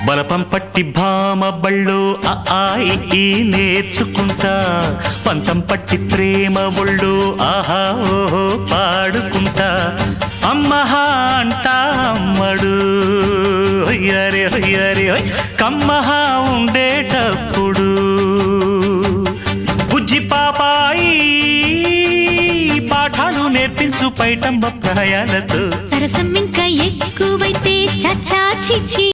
బలపం పట్టి భామ బళ్ళు ఈ నేర్చుకుంటా పంతం పట్టి ప్రేమ ఒళ్ళు ఆహా ఓహో పాడుకుంటా అమ్మహా అంటా అమ్మడు హొయ్యరే హొయ్యరే కమ్మహా ఉండేటప్పుడు బుజ్జి పాపాయి పాఠాలు నేర్పించు పైటమ్మ ప్రాయాలతో సరసం ఇంకా ఎక్కువైతే చచ్చా చిచ్చి